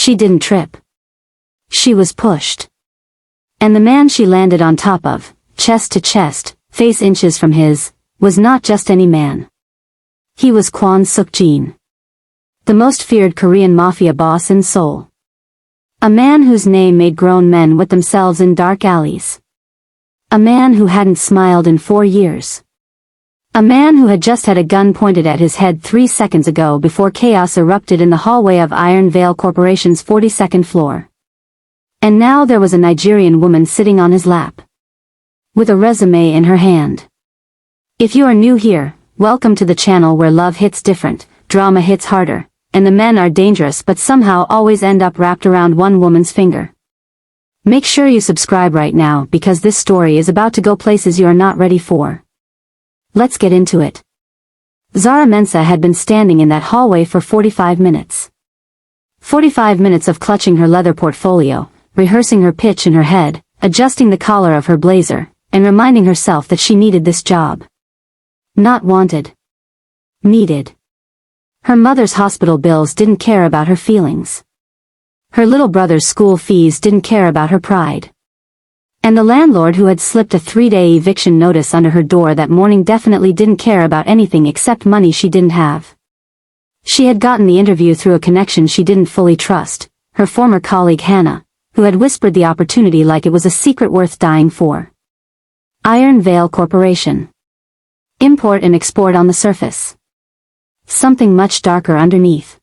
She didn't trip. She was pushed. And the man she landed on top of, chest to chest, face inches from his, was not just any man. He was Kwon Suk-jin, the most feared Korean mafia boss in Seoul. A man whose name made grown men wet themselves in dark alleys. A man who hadn't smiled in 4 years. A man who had just had a gun pointed at his head 3 seconds ago before chaos erupted in the hallway of Iron Veil Corporation's 42nd floor. And now there was a Nigerian woman sitting on his lap, with a resume in her hand. If you are new here, welcome to the channel where love hits different, drama hits harder, and the men are dangerous but somehow always end up wrapped around one woman's finger. Make sure you subscribe right now because this story is about to go places you are not ready for. Let's get into it. Zara Mensah had been standing in that hallway for 45 minutes. 45 minutes of clutching her leather portfolio, rehearsing her pitch in her head, adjusting the collar of her blazer, and reminding herself that she needed this job. Not wanted. Needed. Her mother's hospital bills didn't care about her feelings. Her little brother's school fees didn't care about her pride. And the landlord who had slipped a 3-day eviction notice under her door that morning definitely didn't care about anything except money she didn't have. She had gotten the interview through a connection she didn't fully trust, her former colleague Hannah, who had whispered the opportunity like it was a secret worth dying for. Iron Veil Corporation. Import and export on the surface. Something much darker underneath.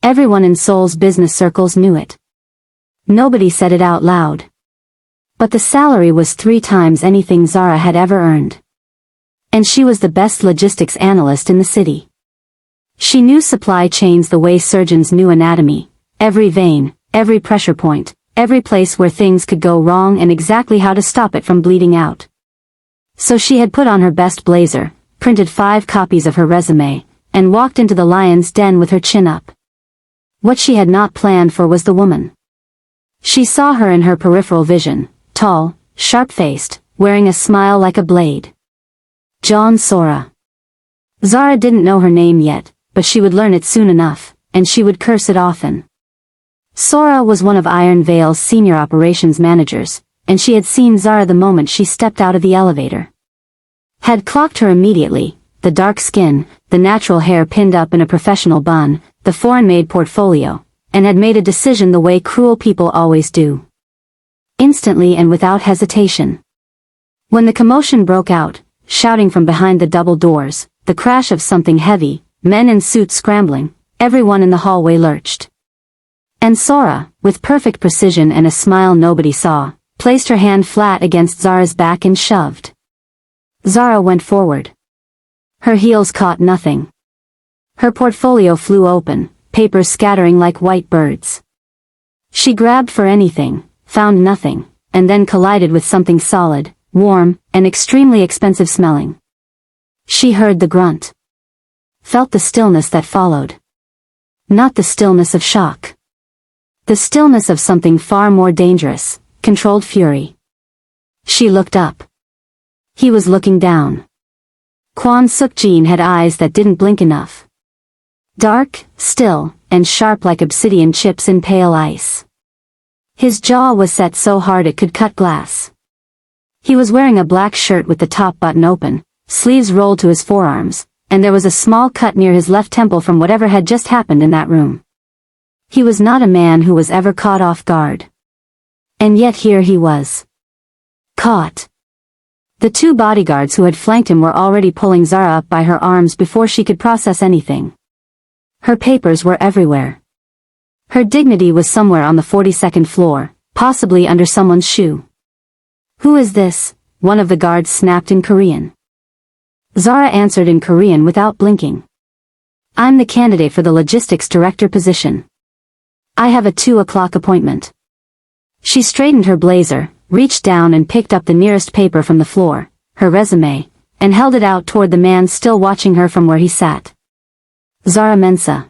Everyone in Seoul's business circles knew it. Nobody said it out loud. But the salary was 3 times anything Zara had ever earned. And she was the best logistics analyst in the city. She knew supply chains the way surgeons knew anatomy, every vein, every pressure point, every place where things could go wrong and exactly how to stop it from bleeding out. So she had put on her best blazer, printed 5 copies of her resume, and walked into the lion's den with her chin up. What she had not planned for was the woman. She saw her in her peripheral vision, tall, sharp-faced, wearing a smile like a blade. John Sora. Zara didn't know her name yet, but she would learn it soon enough, and she would curse it often. Sora was one of Iron Veil's senior operations managers, and she had seen Zara the moment she stepped out of the elevator. Had clocked her immediately, the dark skin, the natural hair pinned up in a professional bun, the foreign-made portfolio, and had made a decision the way cruel people always do. Instantly and without hesitation. When the commotion broke out, shouting from behind the double doors, the crash of something heavy, men in suits scrambling, everyone in the hallway lurched. And Sora, with perfect precision and a smile nobody saw, placed her hand flat against Zara's back and shoved. Zara went forward. Her heels caught nothing. Her portfolio flew open, papers scattering like white birds. She grabbed for anything, found nothing, and then collided with something solid, warm, and extremely expensive smelling. She heard the grunt. Felt the stillness that followed. Not the stillness of shock. The stillness of something far more dangerous, controlled fury. She looked up. He was looking down. Kwon Suk-jin had eyes that didn't blink enough. Dark, still, and sharp like obsidian chips in pale ice. His jaw was set so hard it could cut glass. He was wearing a black shirt with the top button open, sleeves rolled to his forearms, and there was a small cut near his left temple from whatever had just happened in that room. He was not a man who was ever caught off guard. And yet here he was. Caught. The 2 bodyguards who had flanked him were already pulling Zara up by her arms before she could process anything. Her papers were everywhere. Her dignity was somewhere on the 42nd floor, possibly under someone's shoe. Who is this? One of the guards snapped in Korean. Zara answered in Korean without blinking. I'm the candidate for the logistics director position. I have a 2 o'clock appointment. She straightened her blazer, reached down and picked up the nearest paper from the floor, her resume, and held it out toward the man still watching her from where he sat. Zara Mensah.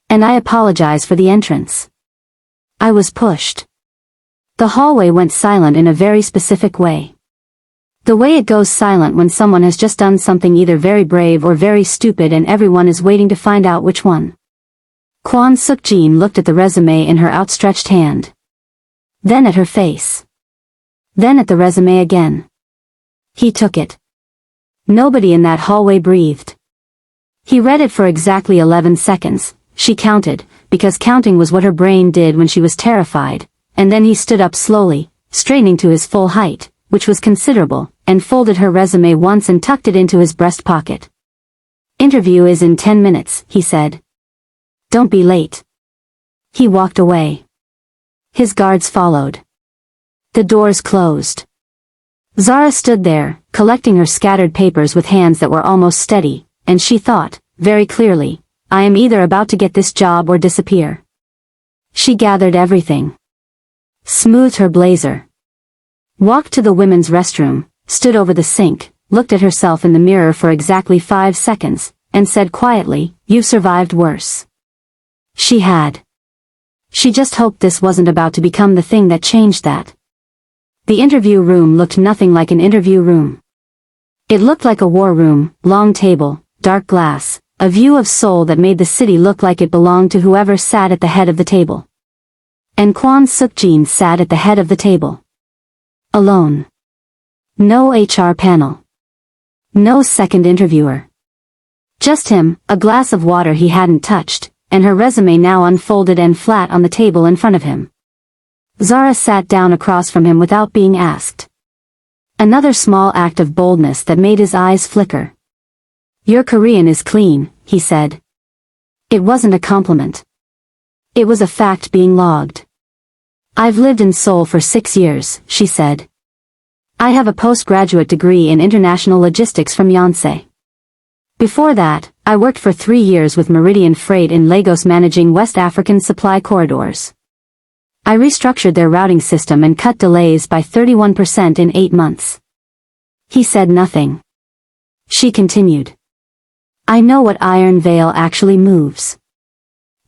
And I apologize for the entrance. I was pushed. The hallway went silent in a very specific way. The way it goes silent when someone has just done something either very brave or very stupid and everyone is waiting to find out which one. Kwon Suk-jin looked at the resume in her outstretched hand. Then at her face. Then at the resume again. He took it. Nobody in that hallway breathed. He read it for exactly 11 seconds, she counted, because counting was what her brain did when she was terrified, and then he stood up slowly, straightening to his full height, which was considerable, and folded her resume once and tucked it into his breast pocket. Interview is in 10 minutes, he said. Don't be late. He walked away. His guards followed. The doors closed. Zara stood there, collecting her scattered papers with hands that were almost steady, and she thought, very clearly, I am either about to get this job or disappear. She gathered everything. Smoothed her blazer. Walked to the women's restroom, stood over the sink, looked at herself in the mirror for exactly 5 seconds, and said quietly, "You've survived worse." She had. She just hoped this wasn't about to become the thing that changed that. The interview room looked nothing like an interview room. It looked like a war room, long table, dark glass, a view of Seoul that made the city look like it belonged to whoever sat at the head of the table. And Kwon Suk-jin sat at the head of the table. Alone. No HR panel. No second interviewer. Just him, a glass of water he hadn't touched, and her resume now unfolded and flat on the table in front of him. Zara sat down across from him without being asked. Another small act of boldness that made his eyes flicker. "Your Korean is clean," he said. It wasn't a compliment. It was a fact being logged. "I've lived in Seoul for 6 years," she said. "I have a postgraduate degree in international logistics from Yonsei. Before that, I worked for 3 years with Meridian Freight in Lagos managing West African supply corridors. I restructured their routing system and cut delays by 31% in 8 months." He said nothing. She continued. "I know what iron veil actually moves.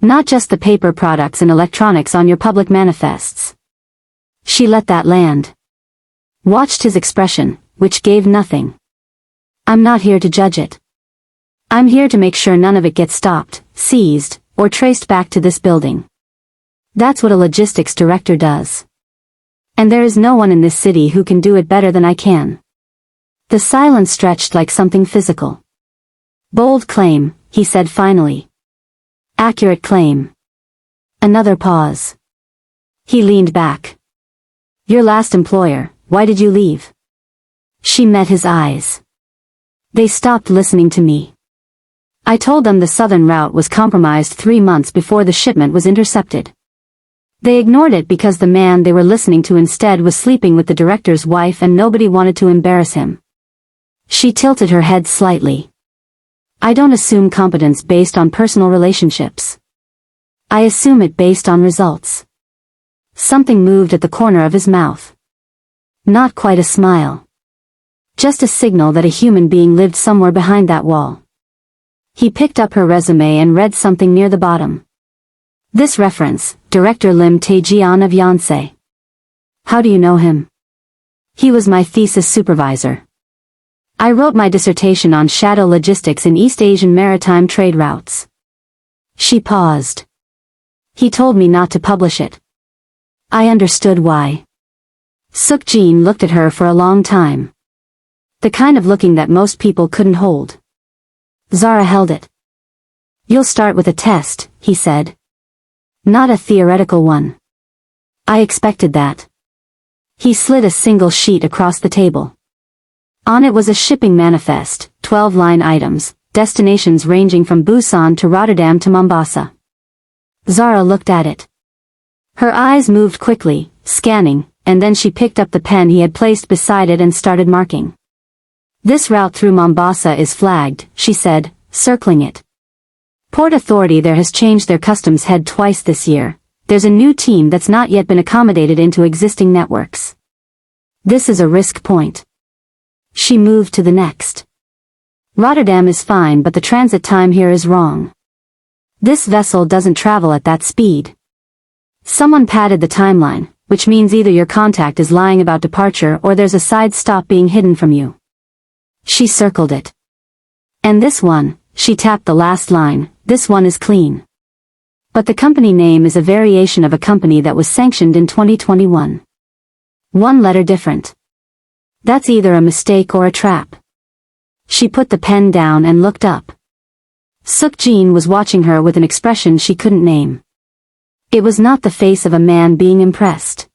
Not just the paper products and electronics on your public manifests." She let that land. Watched his expression, which gave nothing. "I'm not here to judge it. I'm here to make sure none of it gets stopped, seized, or traced back to this building. That's what a logistics director does. And there is no one in this city who can do it better than I can." The silence stretched like something physical. "Bold claim," he said finally. "Accurate claim." Another pause. He leaned back. "Your last employer, why did you leave?" She met his eyes. "They stopped listening to me. I told them the southern route was compromised 3 months before the shipment was intercepted. They ignored it because the man they were listening to instead was sleeping with the director's wife and nobody wanted to embarrass him." She tilted her head slightly. "I don't assume competence based on personal relationships. I assume it based on results." Something moved at the corner of his mouth. Not quite a smile. Just a signal that a human being lived somewhere behind that wall. He picked up her resume and read something near the bottom. This reference, Director Lim Tae-jian of Yonsei. "How do you know him?" "He was my thesis supervisor. I wrote my dissertation on shadow logistics in East Asian maritime trade routes." She paused. "He told me not to publish it." I understood why. Suk-jin looked at her for a long time. The kind of looking that most people couldn't hold. Zara held it. "You'll start with a test," he said. "Not a theoretical one." I expected that. He slid a single sheet across the table. On it was a shipping manifest, 12 line items, destinations ranging from Busan to Rotterdam to Mombasa. Zara looked at it. Her eyes moved quickly, scanning, and then she picked up the pen he had placed beside it and started marking. "This route through Mombasa is flagged," she said, circling it. "Port Authority there has changed their customs head twice this year. There's a new team that's not yet been accommodated into existing networks. This is a risk point." She moved to the next. "Rotterdam is fine but the transit time here is wrong. This vessel doesn't travel at that speed." Someone padded the timeline, which means either your contact is lying about departure or there's a side stop being hidden from you. She circled it. "And this one," she tapped the last line, "this one is clean." But the company name is a variation of a company that was sanctioned in 2021. One letter different. That's either a mistake or a trap. She put the pen down and looked up. Suk-jin was watching her with an expression she couldn't name. It was not the face of a man being impressed.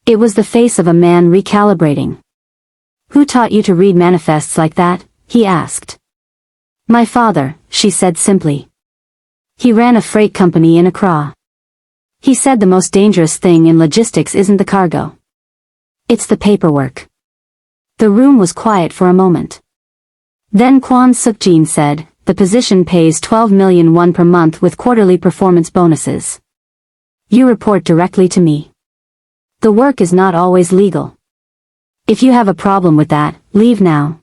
It was the face of a man recalibrating. Who taught you to read manifests like that? He asked. My father, she said simply. He ran a freight company in Accra. He said the most dangerous thing in logistics isn't the cargo. It's the paperwork. The room was quiet for a moment. Then Kwon Suk-jin said, the position pays 12 million won per month with quarterly performance bonuses. You report directly to me. The work is not always legal. If you have a problem with that, leave now.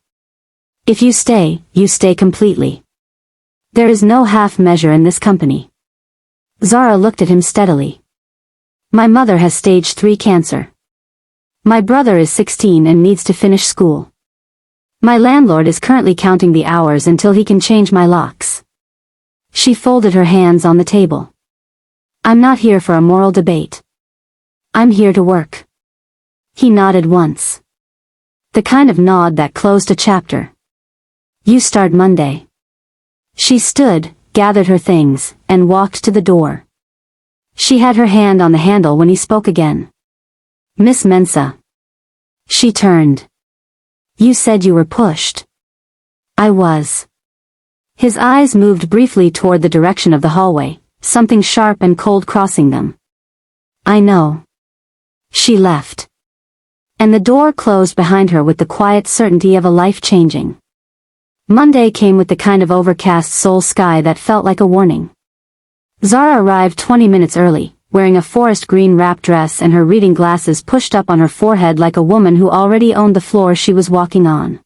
If you stay completely. There is no half measure in this company. Zara looked at him steadily. My mother has stage 3 cancer. My brother is 16 and needs to finish school. My landlord is currently counting the hours until he can change my locks. She folded her hands on the table. I'm not here for a moral debate. I'm here to work. He nodded once. The kind of nod that closed a chapter. You start Monday. She stood, gathered her things, and walked to the door. She had her hand on the handle when he spoke again. Miss Mensah. She turned. You said you were pushed. I was. His eyes moved briefly toward the direction of the hallway, something sharp and cold crossing them. I know. She left. And the door closed behind her with the quiet certainty of a life changing. Monday came with the kind of overcast Seoul sky that felt like a warning. Zara arrived 20 minutes early, wearing a forest green wrap dress and her reading glasses pushed up on her forehead like a woman who already owned the floor she was walking on.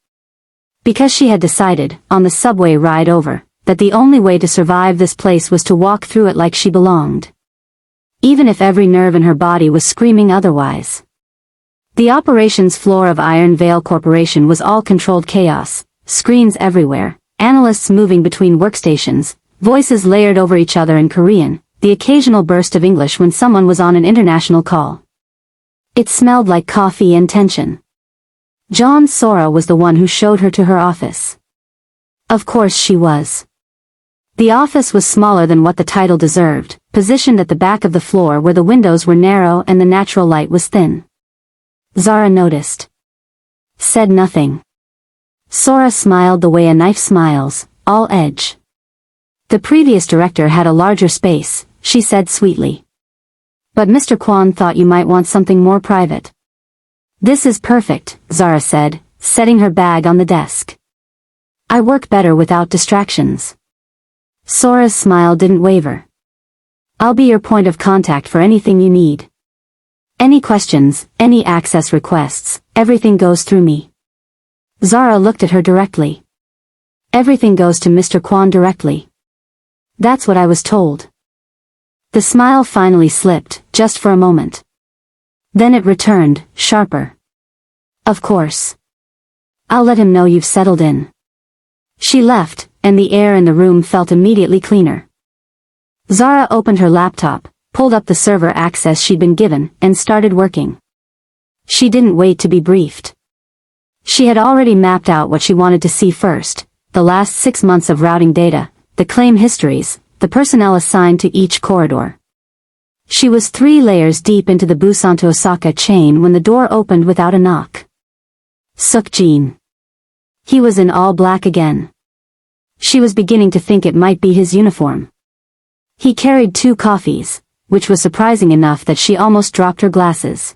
Because she had decided, on the subway ride over, that the only way to survive this place was to walk through it like she belonged. Even if every nerve in her body was screaming otherwise. The operations floor of Iron Veil Corporation was all controlled chaos, screens everywhere, analysts moving between workstations, voices layered over each other in Korean, the occasional burst of English when someone was on an international call. It smelled like coffee and tension. John Sora was the one who showed her to her office. Of course she was. The office was smaller than what the title deserved, positioned at the back of the floor where the windows were narrow and the natural light was thin. Zara noticed. Said nothing. Sora smiled the way a knife smiles, all edge. The previous director had a larger space, she said sweetly. But Mr. Kwon thought you might want something more private. This is perfect, Zara said, setting her bag on the desk. I work better without distractions. Sora's smile didn't waver. I'll be your point of contact for anything you need. Any questions, any access requests, everything goes through me. Zara looked at her directly. Everything goes to Mr. Kwon directly. That's what I was told. The smile finally slipped, just for a moment. Then it returned, sharper. Of course. I'll let him know you've settled in. She left, and the air in the room felt immediately cleaner. Zara opened her laptop, pulled up the server access she'd been given, and started working. She didn't wait to be briefed. She had already mapped out what she wanted to see first, the last 6 months of routing data, the claim histories, the personnel assigned to each corridor. She was 3 layers deep into the Busan to Osaka chain when the door opened without a knock. Suk-jin. He was in all black again. She was beginning to think it might be his uniform. He carried 2 coffees, which was surprising enough that she almost dropped her glasses.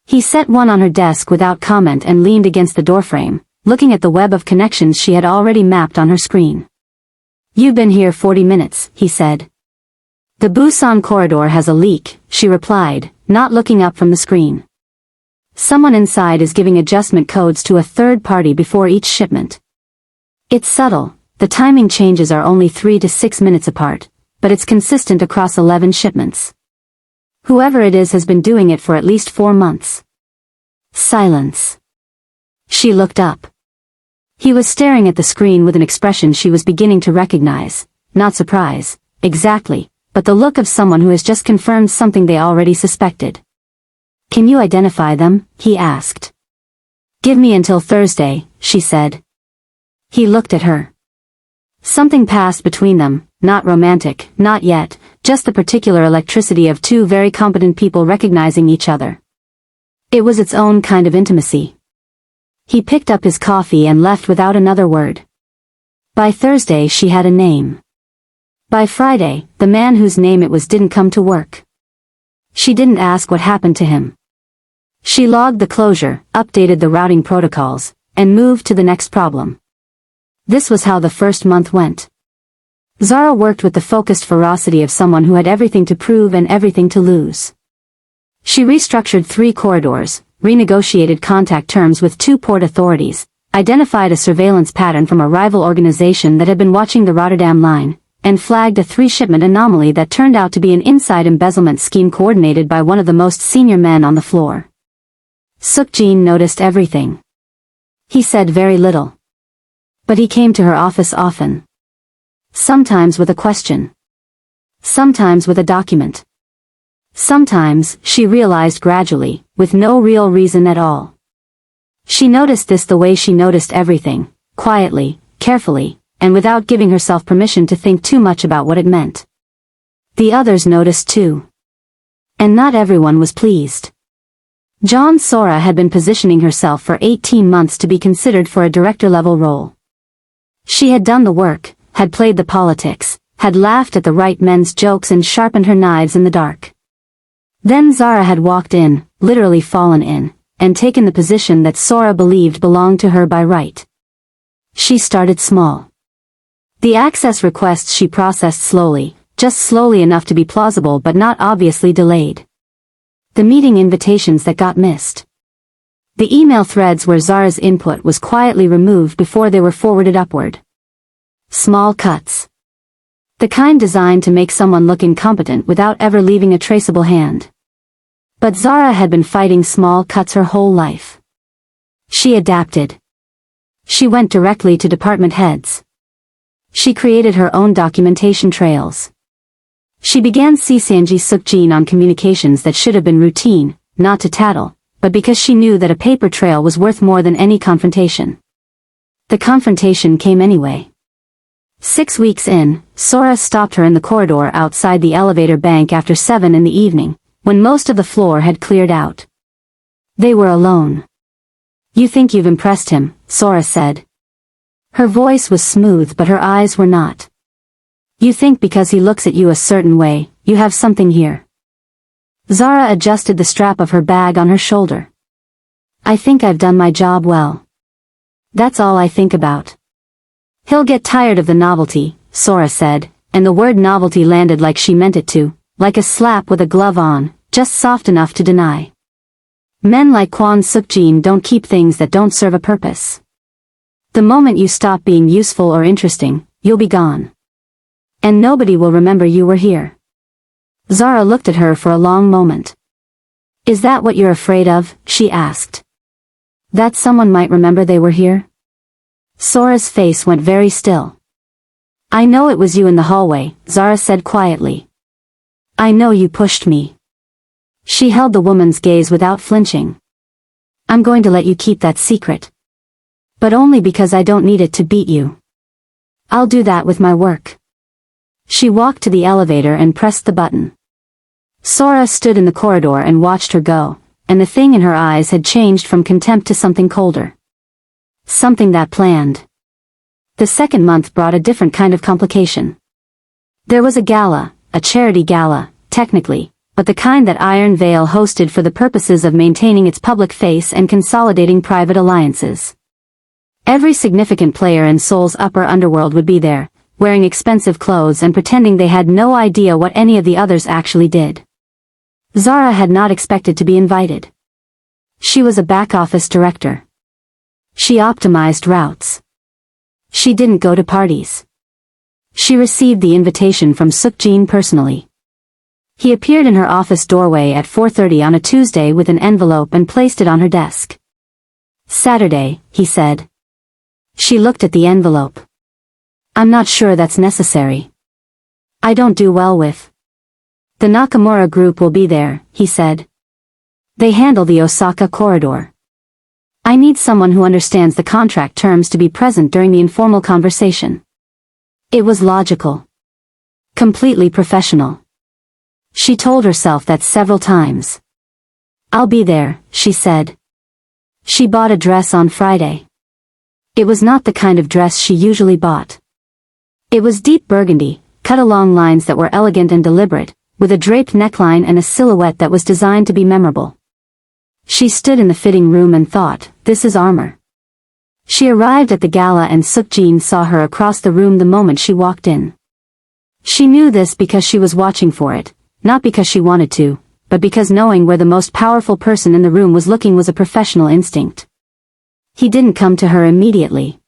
He set one on her desk without comment and leaned against the doorframe, looking at the web of connections she had already mapped on her screen. You've been here 40 minutes, he said. The Busan corridor has a leak, she replied, not looking up from the screen. Someone inside is giving adjustment codes to a third party before each shipment. It's subtle, the timing changes are only 3 to 6 minutes apart, but it's consistent across 11 shipments. Whoever it is has been doing it for at least 4 months. Silence. She looked up. He was staring at the screen with an expression she was beginning to recognize, not surprise, exactly, but the look of someone who has just confirmed something they already suspected. "Can you identify them?" he asked. "Give me until Thursday," she said. He looked at her. Something passed between them, not romantic, not yet, just the particular electricity of two very competent people recognizing each other. It was its own kind of intimacy. He picked up his coffee and left without another word. By Thursday she had a name. By Friday, the man whose name it was didn't come to work. She didn't ask what happened to him. She logged the closure, updated the routing protocols, and moved to the next problem. This was how the first month went. Zara worked with the focused ferocity of someone who had everything to prove and everything to lose. She restructured 3 corridors, renegotiated contact terms with 2 port authorities, identified a surveillance pattern from a rival organization that had been watching the Rotterdam line, and flagged a 3-shipment anomaly that turned out to be an inside embezzlement scheme coordinated by one of the most senior men on the floor. Seok-jin noticed everything. He said very little. But he came to her office often. Sometimes with a question. Sometimes with a document. Sometimes, she realized gradually, with no real reason at all. She noticed this the way she noticed everything, quietly, carefully, and without giving herself permission to think too much about what it meant. The others noticed too. And not everyone was pleased. John Sora had been positioning herself for 18 months to be considered for a director-level role. She had done the work, had played the politics, had laughed at the right men's jokes and sharpened her knives in the dark. Then Zara had walked in, literally fallen in, and taken the position that Sora believed belonged to her by right. She started small. The access requests she processed slowly, just slowly enough to be plausible but not obviously delayed. The meeting invitations that got missed. The email threads where Zara's input was quietly removed before they were forwarded upward. Small cuts. The kind designed to make someone look incompetent without ever leaving a traceable hand. But Zara had been fighting small cuts her whole life. She adapted. She went directly to department heads. She created her own documentation trails. She began CCing Seok-jin on communications that should have been routine, not to tattle, but because she knew that a paper trail was worth more than any confrontation. The confrontation came anyway. 6 weeks in, Sora stopped her in the corridor outside the elevator bank after 7 in the evening, when most of the floor had cleared out. They were alone. "You think you've impressed him," Sora said. Her voice was smooth but her eyes were not. "You think because he looks at you a certain way, you have something here." Zara adjusted the strap of her bag on her shoulder. "I think I've done my job well. That's all I think about." "He'll get tired of the novelty," Sora said, and the word novelty landed like she meant it to, like a slap with a glove on, just soft enough to deny. Men like Kwon Seok-jin don't keep things that don't serve a purpose. The moment you stop being useful or interesting, you'll be gone. And nobody will remember you were here. Zara looked at her for a long moment. "Is that what you're afraid of?" she asked. "That someone might remember they were here?" Sora's face went very still. "I know it was you in the hallway," Zara said quietly. "I know you pushed me." She held the woman's gaze without flinching. "I'm going to let you keep that secret. But only because I don't need it to beat you. I'll do that with my work." She walked to the elevator and pressed the button. Sora stood in the corridor and watched her go, and the thing in her eyes had changed from contempt to something colder. Something that planned. The second month brought a different kind of complication. There was a gala, a charity gala, technically, but the kind that Iron Veil hosted for the purposes of maintaining its public face and consolidating private alliances. Every significant player in Seoul's upper underworld would be there, wearing expensive clothes and pretending they had no idea what any of the others actually did. Zara had not expected to be invited. She was a back-office director. She optimized routes. She didn't go to parties. She received the invitation from Seok-jin personally. He appeared in her office doorway at 4:30 on a Tuesday with an envelope and placed it on her desk. "Saturday," he said. She looked at the envelope. "I'm not sure that's necessary. I don't do well with The Nakamura group will be there, he said. They handle the Osaka corridor. I need someone who understands the contract terms to be present during the informal conversation. It was logical. Completely professional. She told herself that several times. I'll be there, she said. She bought a dress on Friday. It was not the kind of dress she usually bought. It was deep burgundy, cut along lines that were elegant and deliberate, with a draped neckline and a silhouette that was designed to be memorable. She stood in the fitting room and thought, this is armor. She arrived at the gala and Seok-jin saw her across the room the moment she walked in. She knew this because she was watching for it, not because she wanted to, but because knowing where the most powerful person in the room was looking was a professional instinct. He didn't come to her immediately.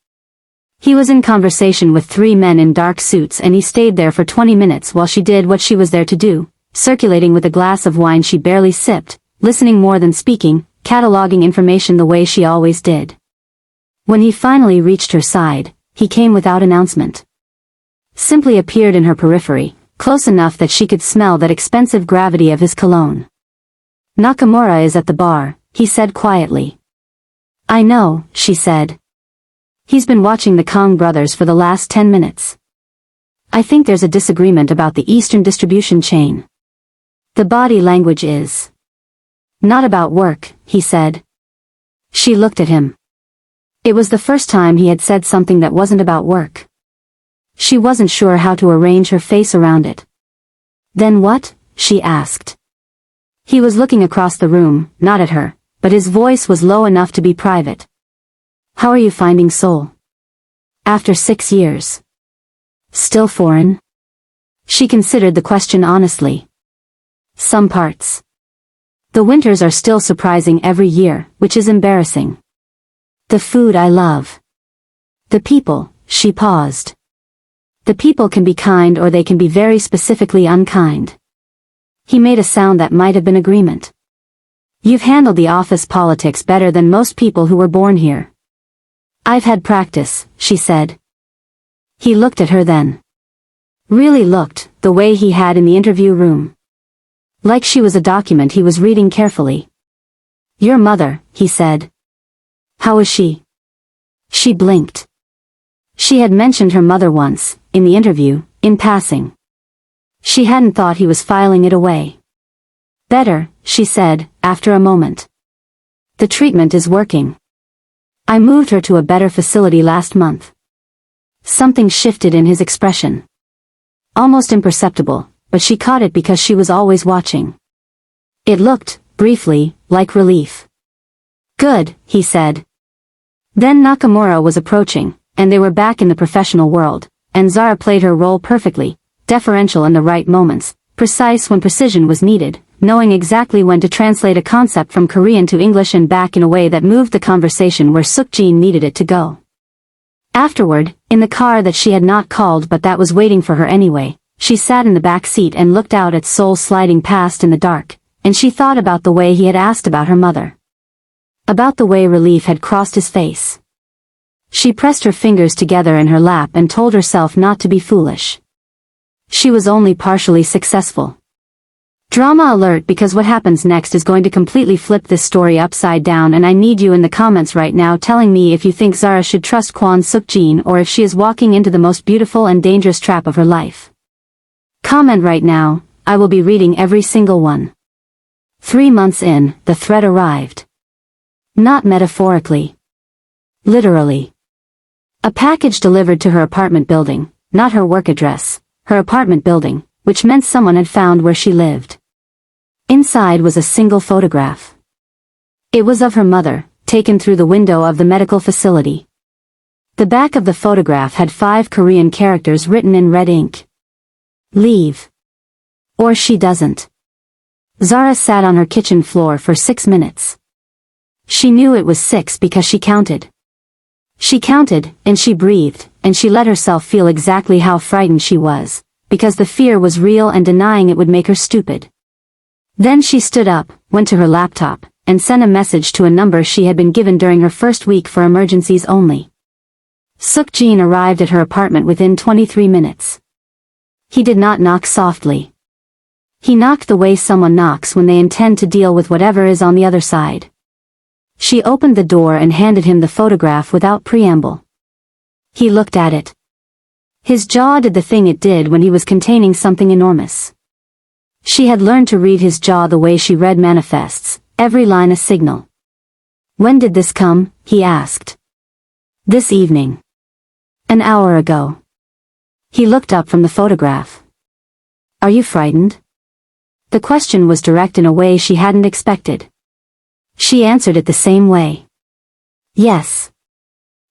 He was in conversation with 3 men in dark suits and he stayed there for 20 minutes while she did what she was there to do, circulating with a glass of wine she barely sipped, listening more than speaking, cataloging information the way she always did. When he finally reached her side, he came without announcement. Simply appeared in her periphery, close enough that she could smell that expensive gravity of his cologne. Nakamura is at the bar, he said quietly. I know, she said. He's been watching the Kong brothers for the last 10 minutes. I think there's a disagreement about the Eastern distribution chain. The body language is not about work, he said. She looked at him. It was the first time he had said something that wasn't about work. She wasn't sure how to arrange her face around it. Then what? She asked. He was looking across the room, not at her, but his voice was low enough to be private. How are you finding Seoul? After 6 years. Still foreign? She considered the question honestly. Some parts. The winters are still surprising every year, which is embarrassing. The food I love. The people, she paused. The people can be kind or they can be very specifically unkind. He made a sound that might have been agreement. You've handled the office politics better than most people who were born here. I've had practice, she said. He looked at her then. Really looked, the way he had in the interview room. Like she was a document he was reading carefully. Your mother, he said. How is she? She blinked. She had mentioned her mother once, in the interview, in passing. She hadn't thought he was filing it away. Better, she said, after a moment. The treatment is working. I moved her to a better facility last month. Something shifted in his expression. Almost imperceptible, but she caught it because she was always watching. It looked, briefly, like relief. Good, he said. Then Nakamura was approaching, and they were back in the professional world, and Zara played her role perfectly, deferential in the right moments, precise when precision was needed, knowing exactly when to translate a concept from Korean to English and back in a way that moved the conversation where Seok-jin needed it to go. Afterward, in the car that she had not called but that was waiting for her anyway, she sat in the back seat and looked out at Seoul sliding past in the dark, and she thought about the way he had asked about her mother. About the way relief had crossed his face. She pressed her fingers together in her lap and told herself not to be foolish. She was only partially successful. Drama alert, because what happens next is going to completely flip this story upside down, and I need you in the comments right now telling me if you think Zara should trust Kwon Seok-jin or if she is walking into the most beautiful and dangerous trap of her life. Comment right now, I will be reading every single one. 3 months in, the threat arrived. Not metaphorically. Literally. A package delivered to her apartment building, not her work address, her apartment building, which meant someone had found where she lived. Inside was a single photograph. It was of her mother, taken through the window of the medical facility. The back of the photograph had 5 Korean characters written in red ink. Leave. Or she doesn't. Zara sat on her kitchen floor for 6 minutes. She knew it was 6 because she counted. She counted, and she breathed, and she let herself feel exactly how frightened she was, because the fear was real and denying it would make her stupid. Then she stood up, went to her laptop, and sent a message to a number she had been given during her first week for emergencies only. Seok-jin arrived at her apartment within 23 minutes. He did not knock softly. He knocked the way someone knocks when they intend to deal with whatever is on the other side. She opened the door and handed him the photograph without preamble. He looked at it. His jaw did the thing it did when he was containing something enormous. She had learned to read his jaw the way she read manifests, every line a signal. "When did this come?" he asked. "This evening. An hour ago." He looked up from the photograph. "Are you frightened?" The question was direct in a way she hadn't expected. She answered it the same way. "Yes."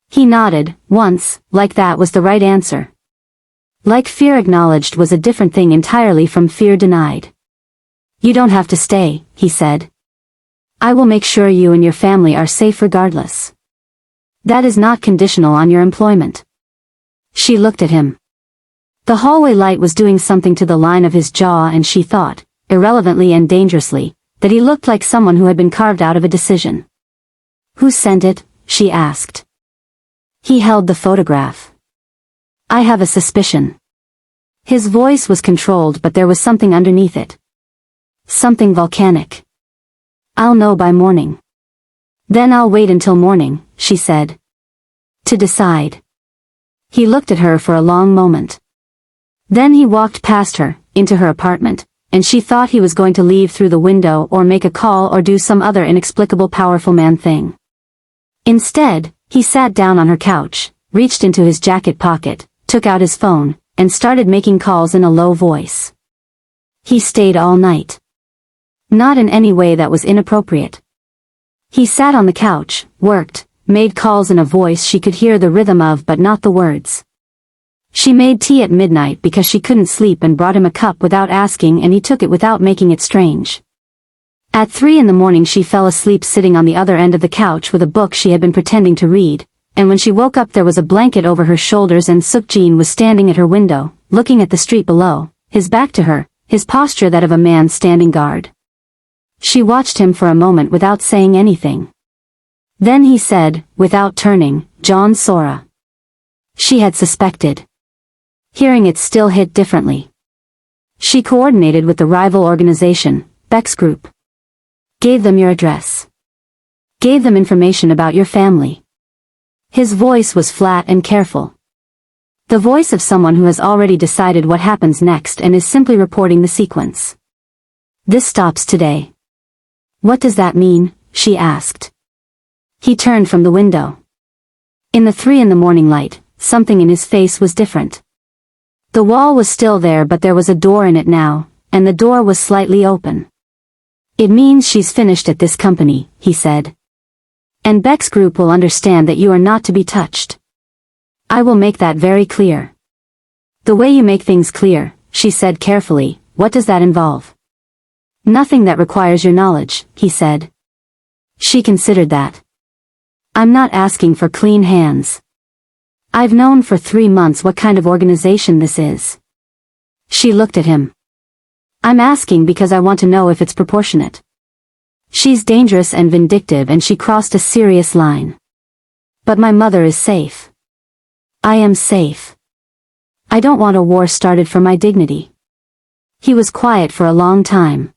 He nodded, once, like that was the right answer. Like fear acknowledged was a different thing entirely from fear denied. "You don't have to stay," he said. "I will make sure you and your family are safe regardless. That is not conditional on your employment." She looked at him. The hallway light was doing something to the line of his jaw, and she thought, irrelevantly and dangerously, that he looked like someone who had been carved out of a decision. "Who sent it?" she asked. He held the photograph. "I have a suspicion." His voice was controlled, but there was something underneath it. Something volcanic. "I'll know by morning." "Then I'll wait until morning," she said. "To decide." He looked at her for a long moment. Then he walked past her, into her apartment, and she thought he was going to leave through the window or make a call or do some other inexplicable powerful man thing. Instead, he sat down on her couch, reached into his jacket pocket, took out his phone, and started making calls in a low voice. He stayed all night. Not in any way that was inappropriate. He sat on the couch, worked, made calls in a voice she could hear the rhythm of but not the words. She made tea at midnight because she couldn't sleep and brought him a cup without asking, and he took it without making it strange. At 3 in the morning she fell asleep sitting on the other end of the couch with a book she had been pretending to read, and when she woke up there was a blanket over her shoulders and Suk-jin was standing at her window, looking at the street below, his back to her, his posture that of a man standing guard. She watched him for a moment without saying anything. Then he said, without turning, "John Sora." She had suspected. Hearing it still hit differently. She coordinated with the rival organization, Beck's group. Gave them your address. Gave them information about your family. His voice was flat and careful. The voice of someone who has already decided what happens next and is simply reporting the sequence. "This stops today." "What does that mean?" she asked. He turned from the window. In the 3 in the morning light, something in his face was different. The wall was still there, but there was a door in it now, and the door was slightly open. "It means she's finished at this company," he said. "And Beck's group will understand that you are not to be touched. I will make that very clear." "The way you make things clear," she said carefully. "What does that involve?" "Nothing that requires your knowledge," he said. She considered that. "I'm not asking for clean hands. I've known for 3 months what kind of organization this is." She looked at him. "I'm asking because I want to know if it's proportionate. She's dangerous and vindictive and she crossed a serious line. But my mother is safe. I am safe. I don't want a war started for my dignity." He was quiet for a long time.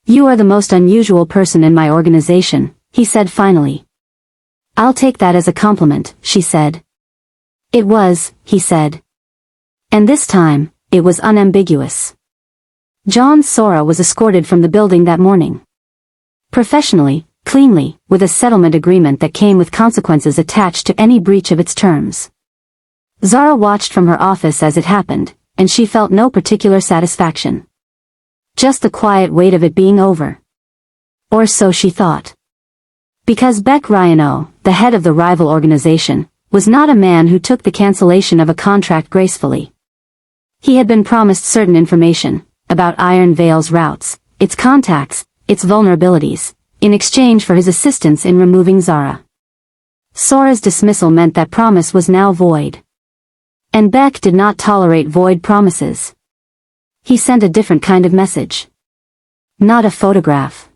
"You are the most unusual person in my organization," he said finally. "I'll take that as a compliment," she said. "It was," he said. And this time, it was unambiguous. John Sora was escorted from the building that morning. Professionally, cleanly, with a settlement agreement that came with consequences attached to any breach of its terms. Zara watched from her office as it happened, and she felt no particular satisfaction. Just the quiet weight of it being over. Or so she thought. Because Beck Ryano, the head of the rival organization, was not a man who took the cancellation of a contract gracefully. He had been promised certain information, about Iron Veil's routes, its contacts, its vulnerabilities, in exchange for his assistance in removing Zara. Sora's dismissal meant that promise was now void. And Beck did not tolerate void promises. He sent a different kind of message. Not a photograph.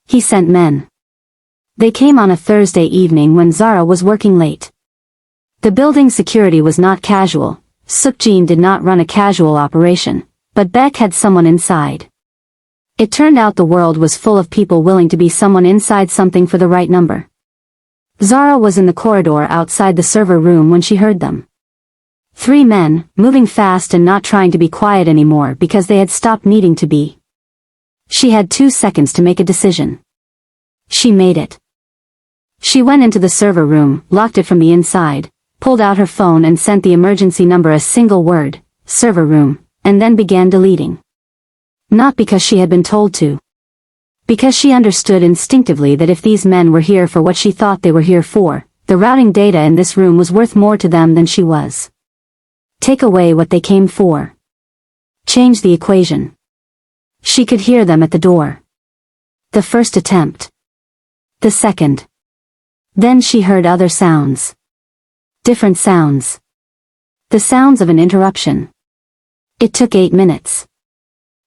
He sent men. They came on a Thursday evening when Zara was working late. The building security was not casual. Suk-jin did not run a casual operation. But Beck had someone inside. It turned out the world was full of people willing to be someone inside something for the right number. Zara was in the corridor outside the server room when she heard them. 3 men, moving fast and not trying to be quiet anymore because they had stopped needing to be. She had 2 seconds to make a decision. She made it. She went into the server room, locked it from the inside, pulled out her phone and sent the emergency number a single word, server room, and then began deleting. Not because she had been told to. Because she understood instinctively that if these men were here for what she thought they were here for, the routing data in this room was worth more to them than she was. Take away what they came for. Change the equation. She could hear them at the door. The first attempt. The second. Then she heard other sounds. Different sounds. The sounds of an interruption. It took 8 minutes.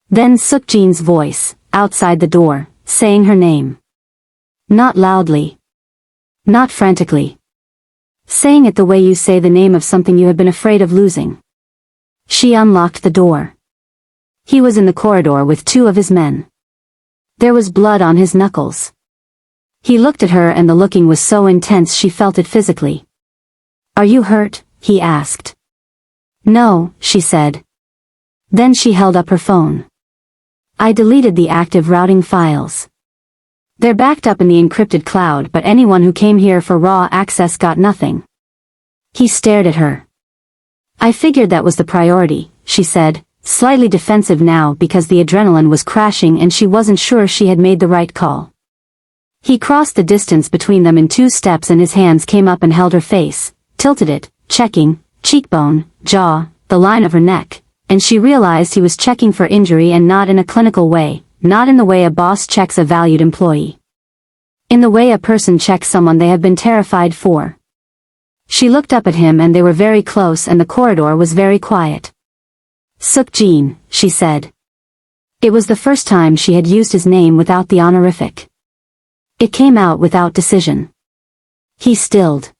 Then Sukjin's voice, outside the door, saying her name. Not loudly. Not frantically. Saying it the way you say the name of something you have been afraid of losing. She unlocked the door. He was in the corridor with 2 of his men. There was blood on his knuckles. He looked at her and the looking was so intense she felt it physically. Are you hurt? He asked. No, she said. Then she held up her phone. I deleted the active routing files. They're backed up in the encrypted cloud, but anyone who came here for raw access got nothing. He stared at her. I figured that was the priority, she said, slightly defensive now because the adrenaline was crashing and she wasn't sure she had made the right call. He crossed the distance between them in 2 steps and his hands came up and held her face, tilted it, checking, cheekbone, jaw, the line of her neck. And she realized he was checking for injury and not in a clinical way, not in the way a boss checks a valued employee. In the way a person checks someone they have been terrified for. She looked up at him and they were very close and the corridor was very quiet. Sukjin, she said. It was the first time she had used his name without the honorific. It came out without decision. He stilled.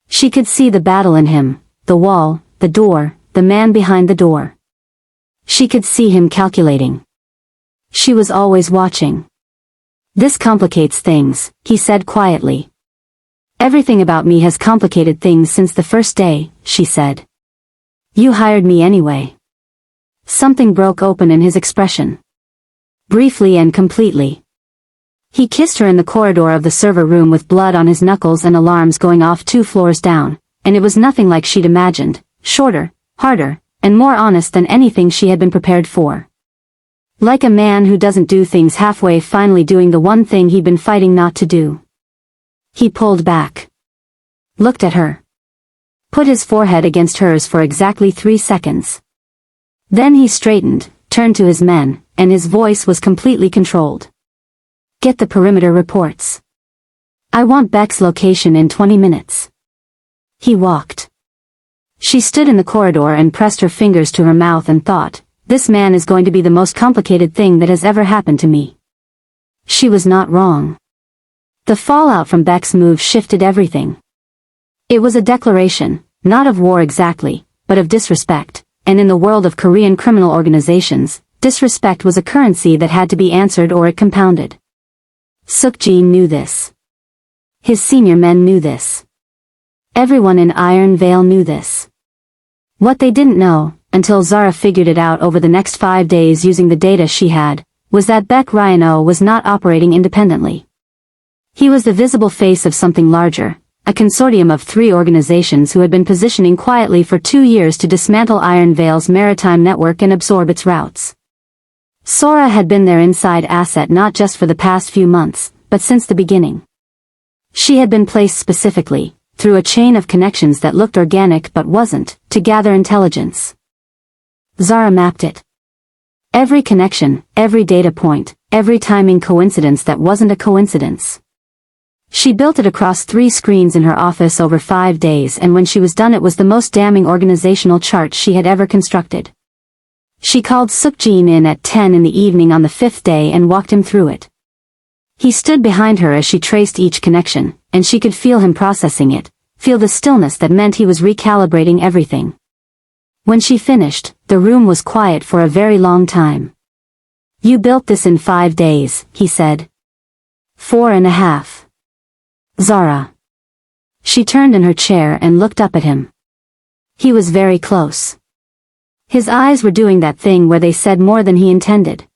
She could see the battle in him, the wall, the door, the man behind the door. She could see him calculating. She was always watching. This complicates things, he said quietly. Everything about me has complicated things since the first day, she said. You hired me anyway. Something broke open in his expression. Briefly and completely. He kissed her in the corridor of the server room with blood on his knuckles and alarms going off 2 floors down, and it was nothing like she'd imagined, shorter, harder, and more honest than anything she had been prepared for. Like a man who doesn't do things halfway finally doing the one thing he'd been fighting not to do. He pulled back. Looked at her. Put his forehead against hers for exactly 3 seconds. Then he straightened, turned to his men, and his voice was completely controlled. Get the perimeter reports. I want Beck's location in 20 minutes. He walked. She stood in the corridor and pressed her fingers to her mouth and thought, this man is going to be the most complicated thing that has ever happened to me. She was not wrong. The fallout from Beck's move shifted everything. It was a declaration, not of war exactly, but of disrespect, and in the world of Korean criminal organizations, disrespect was a currency that had to be answered or it compounded. Sukjin knew this. His senior men knew this. Everyone in Iron Vale knew this. What they didn't know, until Zara figured it out over the next 5 days using the data she had, was that Beck Ryano was not operating independently. He was the visible face of something larger, a consortium of 3 organizations who had been positioning quietly for 2 years to dismantle Iron Vale's maritime network and absorb its routes. Sora had been their inside asset not just for the past few months, but since the beginning. She had been placed specifically, through a chain of connections that looked organic but wasn't, to gather intelligence. Zara mapped it. Every connection, every data point, every timing coincidence that wasn't a coincidence. She built it across 3 screens in her office over 5 days, and when she was done it was the most damning organizational chart she had ever constructed. She called Sukjin in at 10 in the evening on the 5th day and walked him through it. He stood behind her as she traced each connection, and she could feel him processing it, feel the stillness that meant he was recalibrating everything. When she finished, The room was quiet for a very long time. You built this in 5 days, he said. 4.5. Zara. She turned in her chair and looked up at him. He was very close. His eyes were doing that thing where they said more than he intended.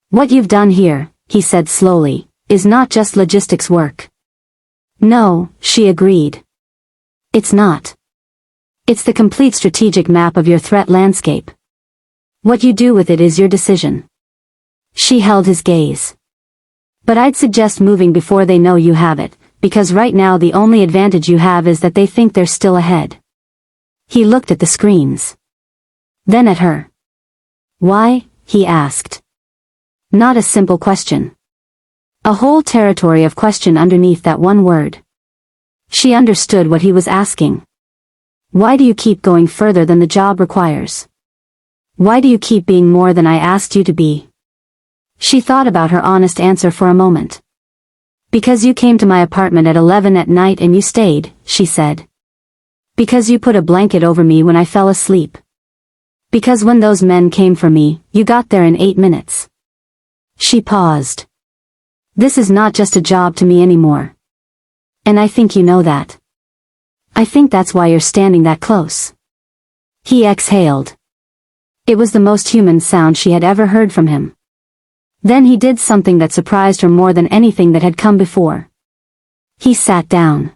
What you've done here, he said slowly, is not just logistics work. No, she agreed. It's not. It's the complete strategic map of your threat landscape. What you do with it is your decision. She held his gaze. But I'd suggest moving before they know you have it, because right now the only advantage you have is that they think they're still ahead. He looked at the screens. Then at her. Why? He asked. Not a simple question. A whole territory of question underneath that one word. She understood what he was asking. Why do you keep going further than the job requires? Why do you keep being more than I asked you to be? She thought about her honest answer for a moment. Because you came to my apartment at 11 at night and you stayed, she said. Because you put a blanket over me when I fell asleep. Because when those men came for me, you got there in 8 minutes. She paused. This is not just a job to me anymore. And I think you know that. I think that's why you're standing that close. He exhaled. It was the most human sound she had ever heard from him. Then he did something that surprised her more than anything that had come before. He sat down.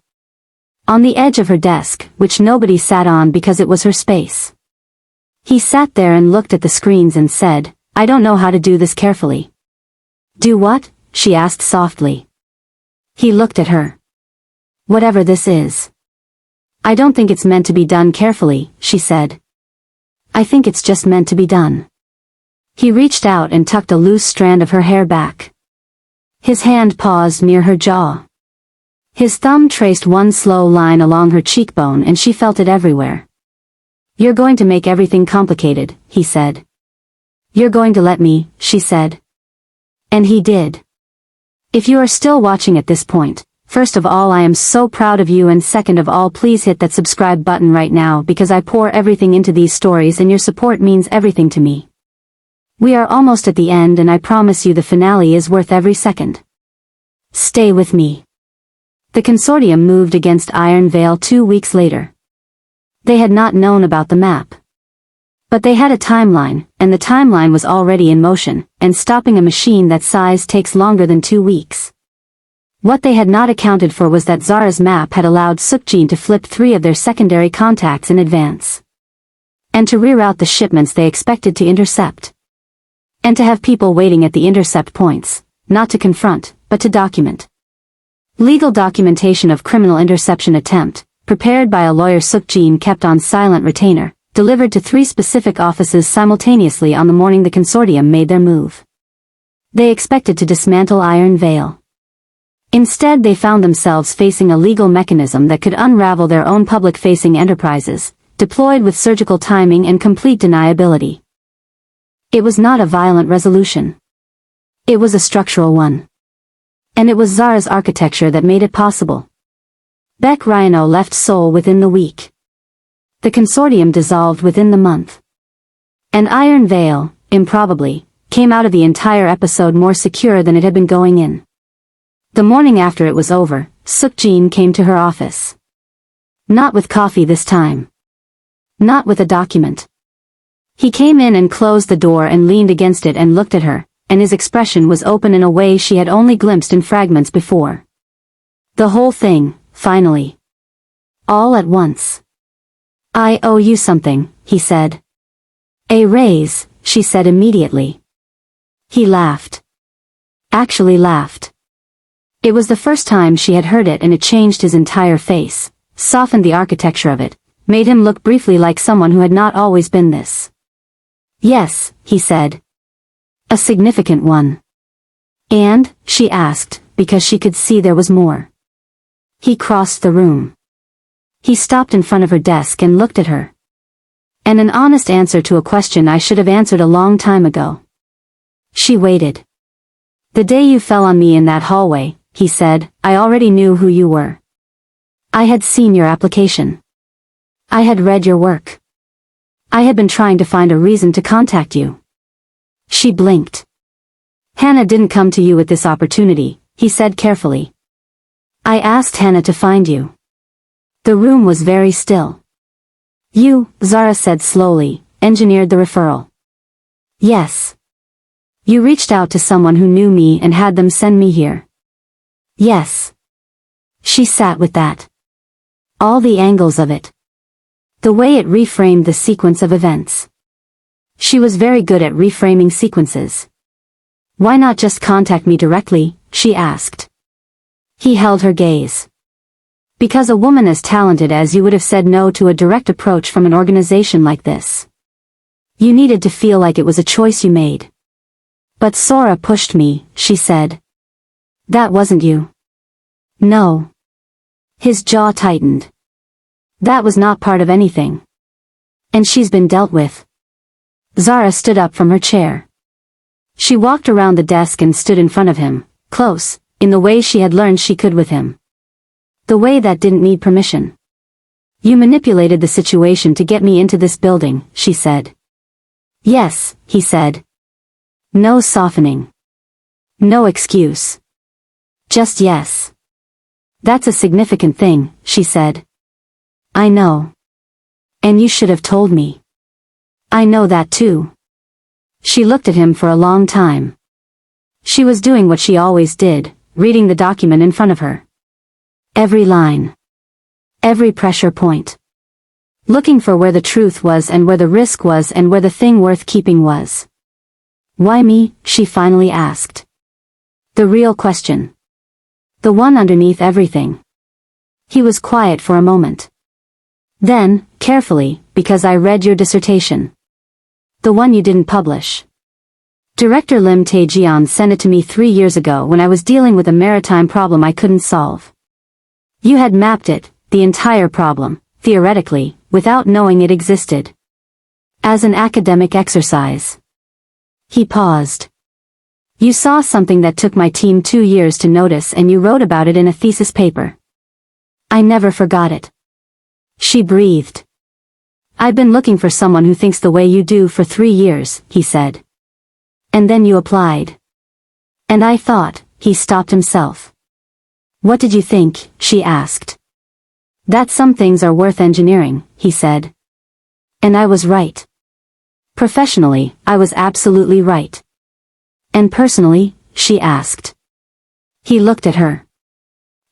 On the edge of her desk, which nobody sat on because it was her space. He sat there and looked at the screens and said, I don't know how to do this carefully. Do what? She asked softly. He looked at her. Whatever this is. I don't think it's meant to be done carefully, she said. I think it's just meant to be done. He reached out and tucked a loose strand of her hair back. His hand paused near her jaw. His thumb traced one slow line along her cheekbone and she felt it everywhere. You're going to make everything complicated, he said. You're going to let me, she said. And he did. If you are still watching at this point, first of all I am so proud of you and second of all please hit that subscribe button right now because I pour everything into these stories and your support means everything to me. We are almost at the end and I promise you the finale is worth every second. Stay with me. The consortium moved against Iron Veil 2 weeks later. They had not known about the map. But they had a timeline, and the timeline was already in motion, and stopping a machine that size takes longer than 2 weeks. What they had not accounted for was that Zara's map had allowed Seokjin to flip 3 of their secondary contacts in advance. And to reroute the shipments they expected to intercept. And to have people waiting at the intercept points, not to confront, but to document. Legal documentation of criminal interception attempt, prepared by a lawyer Seokjin kept on silent retainer, delivered to 3 specific offices simultaneously on the morning the consortium made their move. They expected to dismantle Iron Veil. Instead they found themselves facing a legal mechanism that could unravel their own public-facing enterprises, deployed with surgical timing and complete deniability. It was not a violent resolution. It was a structural one. And it was Zara's architecture that made it possible. Beck Rhino left Seoul within the week. The consortium dissolved within the month. And Iron Veil, improbably, came out of the entire episode more secure than it had been going in. The morning after it was over, Seokjin came to her office. Not with coffee this time. Not with a document. He came in and closed the door and leaned against it and looked at her, and his expression was open in a way she had only glimpsed in fragments before. The whole thing, finally. All at once. I owe you something, he said. A raise, she said immediately. He laughed. Actually laughed. It was the first time she had heard it and it changed his entire face, softened the architecture of it, made him look briefly like someone who had not always been this. Yes, he said. A significant one. And, she asked, because she could see there was more. He crossed the room. He stopped in front of her desk and looked at her. And an honest answer to a question I should have answered a long time ago. She waited. The day you fell on me in that hallway, he said, I already knew who you were. I had seen your application. I had read your work. I had been trying to find a reason to contact you. She blinked. Hannah didn't come to you with this opportunity, he said carefully. I asked Hannah to find you. The room was very still. You, Zara said slowly, engineered the referral. Yes. You reached out to someone who knew me and had them send me here. Yes. She sat with that. All the angles of it. The way it reframed the sequence of events. She was very good at reframing sequences. Why not just contact me directly, she asked. He held her gaze. Because a woman as talented as you would have said no to a direct approach from an organization like this. You needed to feel like it was a choice you made. But Sora pushed me, she said. That wasn't you. No. His jaw tightened. That was not part of anything. And she's been dealt with. Zara stood up from her chair. She walked around the desk and stood in front of him, close, in the way she had learned she could with him. The way that didn't need permission. You manipulated the situation to get me into this building, she said. Yes, he said. No softening. No excuse. Just yes. That's a significant thing, she said. I know. And you should have told me. I know that too. She looked at him for a long time. She was doing what she always did, reading the document in front of her. Every line. Every pressure point. Looking for where the truth was and where the risk was and where the thing worth keeping was. Why me? She finally asked. The real question. The one underneath everything. He was quiet for a moment. Then, carefully, because I read your dissertation. The one you didn't publish. Director Lim Tae-jian sent it to me 3 years ago when I was dealing with a maritime problem I couldn't solve. You had mapped it, the entire problem, theoretically, without knowing it existed. As an academic exercise. He paused. You saw something that took my team 2 years to notice and you wrote about it in a thesis paper. I never forgot it. She breathed. I've been looking for someone who thinks the way you do for 3 years, he said. And then you applied. And I thought, he stopped himself. What did you think? She asked. That some things are worth engineering, he said. And I was right. Professionally, I was absolutely right. And personally, she asked. He looked at her.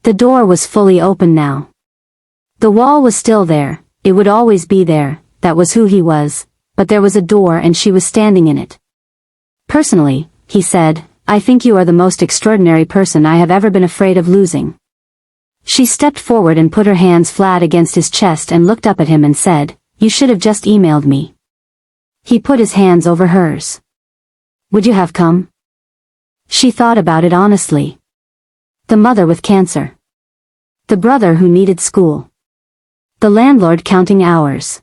The door was fully open now. The wall was still there, it would always be there, that was who he was, but there was a door and she was standing in it. Personally, he said, I think you are the most extraordinary person I have ever been afraid of losing. She stepped forward and put her hands flat against his chest and looked up at him and said, You should have just emailed me. He put his hands over hers. Would you have come? She thought about it honestly. The mother with cancer. The brother who needed school. The landlord counting hours.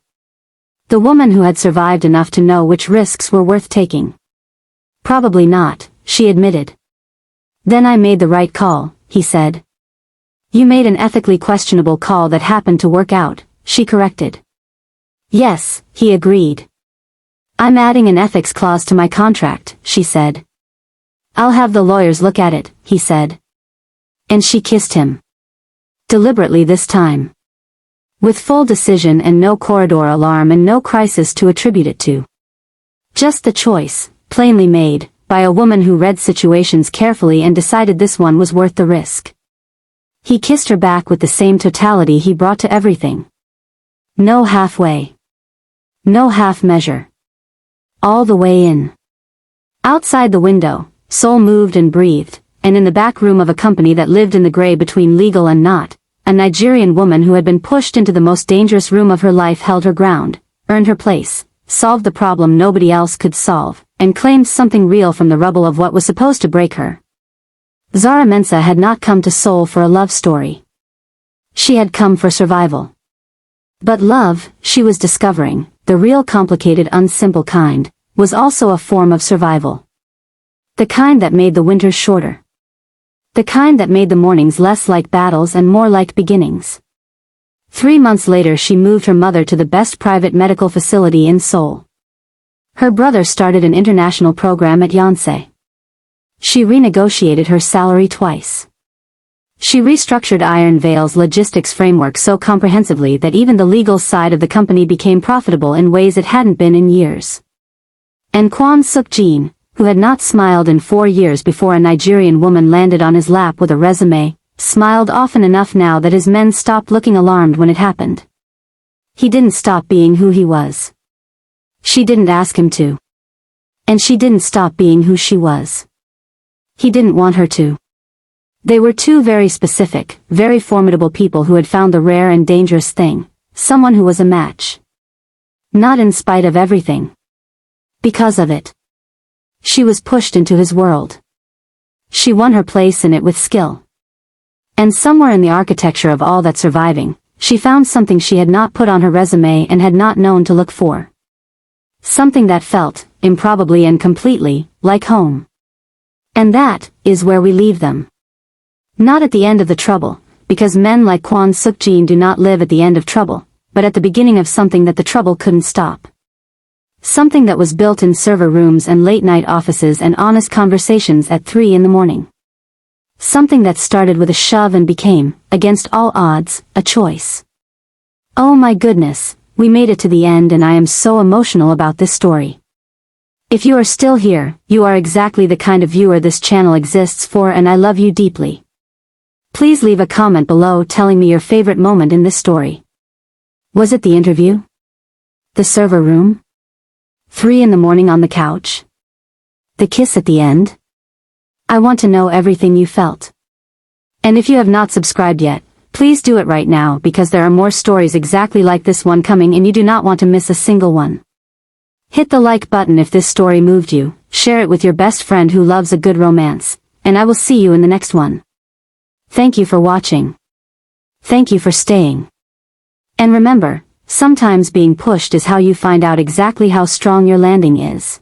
The woman who had survived enough to know which risks were worth taking. Probably not, she admitted. Then I made the right call, he said. You made an ethically questionable call that happened to work out, she corrected. Yes, he agreed. I'm adding an ethics clause to my contract, she said. I'll have the lawyers look at it, he said. And she kissed him. Deliberately this time. With full decision and no corridor alarm and no crisis to attribute it to. Just the choice, plainly made, by a woman who read situations carefully and decided this one was worth the risk. He kissed her back with the same totality he brought to everything. No halfway. No half measure. All the way in. Outside the window, Seoul moved and breathed, and in the back room of a company that lived in the gray between legal and not, a Nigerian woman who had been pushed into the most dangerous room of her life held her ground, earned her place, solved the problem nobody else could solve, and claimed something real from the rubble of what was supposed to break her. Zara Mensah had not come to Seoul for a love story. She had come for survival. But love, she was discovering, the real complicated unsimple kind, was also a form of survival. The kind that made the winters shorter. The kind that made the mornings less like battles and more like beginnings. 3 months later she moved her mother to the best private medical facility in Seoul. Her brother started an international program at Yonsei. She renegotiated her salary twice. She restructured Iron Veil's logistics framework so comprehensively that even the legal side of the company became profitable in ways it hadn't been in years. And Kwon Suk-jin, who had not smiled in 4 years before a Nigerian woman landed on his lap with a resume, smiled often enough now that his men stopped looking alarmed when it happened. He didn't stop being who he was. She didn't ask him to. And she didn't stop being who she was. He didn't want her to. They were two very specific, very formidable people who had found the rare and dangerous thing, someone who was a match. Not in spite of everything. Because of it. She was pushed into his world. She won her place in it with skill. And somewhere in the architecture of all that surviving, she found something she had not put on her resume and had not known to look for. Something that felt, improbably and completely, like home. And that is where we leave them. Not at the end of the trouble, because men like Kwon Suk-jin do not live at the end of trouble, but at the beginning of something that the trouble couldn't stop. Something that was built in server rooms and late-night offices and honest conversations at 3 in the morning. Something that started with a shove and became, against all odds, a choice. Oh my goodness, we made it to the end and I am so emotional about this story. If you are still here, you are exactly the kind of viewer this channel exists for and I love you deeply. Please leave a comment below telling me your favorite moment in this story. Was it the interview? The server room? 3 in the morning on the couch? The kiss at the end? I want to know everything you felt. And if you have not subscribed yet, please do it right now because there are more stories exactly like this one coming and you do not want to miss a single one. Hit the like button if this story moved you, share it with your best friend who loves a good romance, and I will see you in the next one. Thank you for watching. Thank you for staying. And remember, sometimes being pushed is how you find out exactly how strong your landing is.